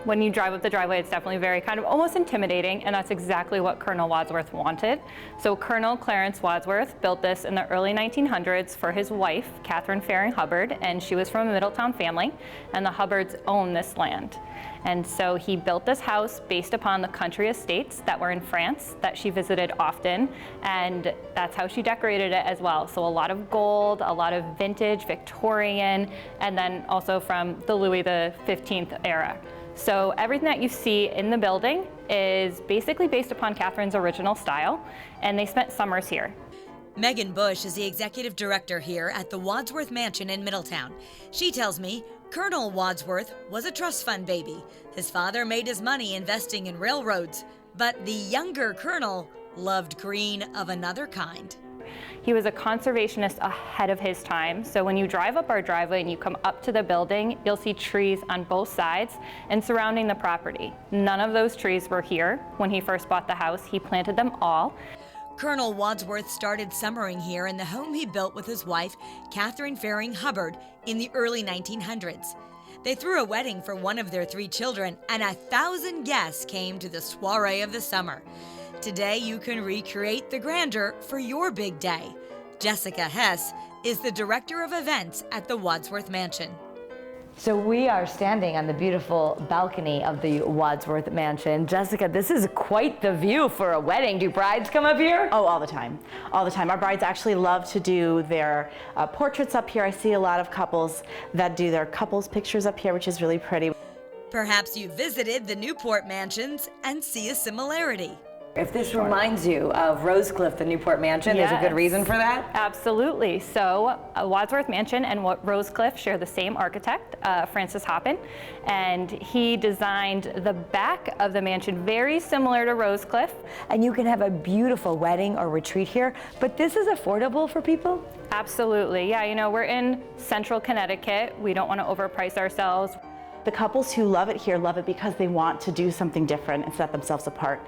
When you drive up the driveway, it's definitely very kind of almost intimidating, and that's exactly what Colonel Wadsworth wanted. So Colonel Clarence Wadsworth built this in the early 1900s for his wife, Catherine Faring Hubbard, and she was from a Middletown family, and the Hubbards owned this land. And so he built this house based upon the country estates that were in France that she visited often, and that's how she decorated it as well. So a lot of gold, a lot of vintage, Victorian, and then also from the Louis XV era. So everything that you see in the building is basically based upon Catherine's original style, and they spent summers here. Megan Bush is the executive director here at the Wadsworth Mansion in Middletown. She tells me Colonel Wadsworth was a trust fund baby. His father made his money investing in railroads, but the younger Colonel loved green of another kind. He was a conservationist ahead of his time. So when you drive up our driveway and you come up to the building, you'll see trees on both sides and surrounding the property. None of those trees were here when he first bought the house. He planted them all. Colonel Wadsworth started summering here in the home he built with his wife, Catherine Faring Hubbard, in the early 1900s. They threw a wedding for one of their 3 children, and 1,000 guests came to the soiree of the summer. Today, you can recreate the grandeur for your big day. Jessica Hess is the director of events at the Wadsworth Mansion. So we are standing on the beautiful balcony of the Wadsworth Mansion. Jessica, this is quite the view for a wedding. Do brides come up here? Oh, all the time. All the time. Our brides actually love to do their portraits up here. I see a lot of couples that do their couples pictures up here, which is really pretty. Perhaps you visited the Newport mansions and see a similarity. If this reminds you of Rosecliff, the Newport Mansion, Yes. there's a good reason for that? Absolutely. So Wadsworth Mansion and Rosecliff share the same architect, Francis Hoppin, and he designed the back of the mansion very similar to Rosecliff. And you can have a beautiful wedding or retreat here, but this is affordable for people? Absolutely. Yeah, you know, we're in central Connecticut. We don't want to overprice ourselves. The couples who love it here love it because they want to do something different and set themselves apart.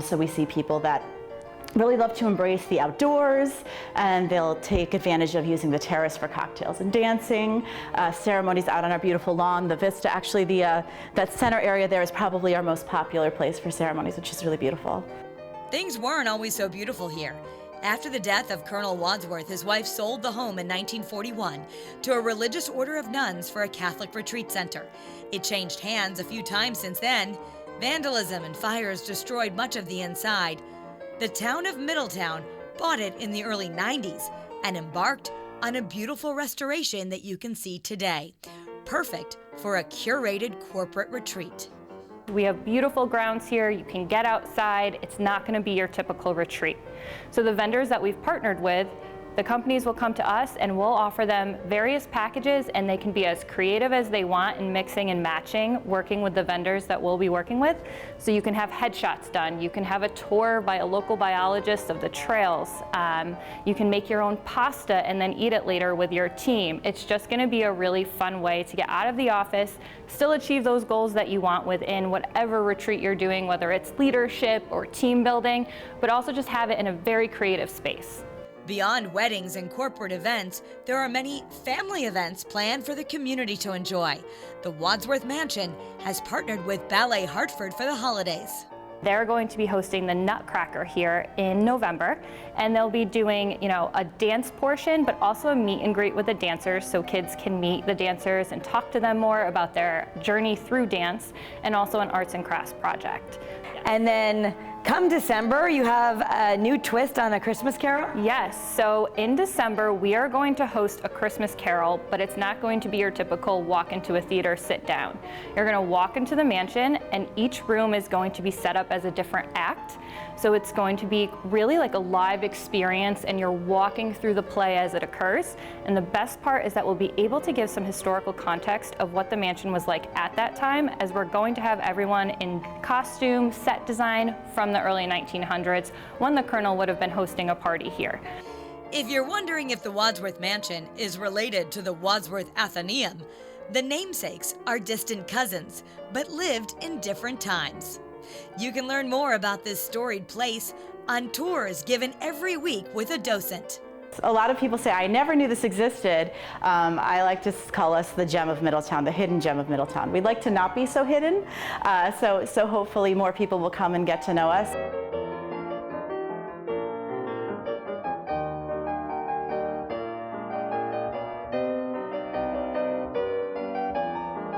So we see people that really love to embrace the outdoors, and they'll take advantage of using the terrace for cocktails and dancing, ceremonies out on our beautiful lawn. The vista, actually, that center area there is probably our most popular place for ceremonies, which is really beautiful. Things weren't always so beautiful here. After the death of Colonel Wadsworth, his wife sold the home in 1941 to a religious order of nuns for a Catholic retreat center. It changed hands a few times since then. Vandalism and fires destroyed much of the inside. The town of Middletown bought it in the early 90s and embarked on a beautiful restoration that you can see today. Perfect for a curated corporate retreat. We have beautiful grounds here. You can get outside. It's not going to be your typical retreat. So the vendors that we've partnered with, the companies will come to us and we'll offer them various packages, and they can be as creative as they want in mixing and matching, working with the vendors that we'll be working with. So you can have headshots done. You can have a tour by a local biologist of the trails. You can make your own pasta and then eat it later with your team. It's just going to be a really fun way to get out of the office, still achieve those goals that you want within whatever retreat you're doing, whether it's leadership or team building, but also just have it in a very creative space. Beyond weddings and corporate events, there are many family events planned for the community to enjoy. The Wadsworth Mansion has partnered with Ballet Hartford for the holidays. They're going to be hosting the Nutcracker here in November, and they'll be doing, you know, a dance portion, but also a meet and greet with the dancers, so kids can meet the dancers and talk to them more about their journey through dance, and also an arts and crafts project. And then come December, you have a new twist on A Christmas Carol? Yes, so in December, we are going to host A Christmas Carol, but it's not going to be your typical walk into a theater, sit down. You're gonna walk into the mansion, and each room is going to be set up as a different act. So it's going to be really like a live experience, and you're walking through the play as it occurs. And the best part is that we'll be able to give some historical context of what the mansion was like at that time, as we're going to have everyone in costume, set design from the early 1900s, when the Colonel would have been hosting a party here. If you're wondering if the Wadsworth Mansion is related to the Wadsworth Athenaeum, the namesakes are distant cousins, but lived in different times. You can learn more about this storied place on tours given every week with a docent. A lot of people say, I never knew this existed. I like to call us the gem of Middletown, the hidden gem of Middletown. We'd like to not be so hidden, so hopefully more people will come and get to know us.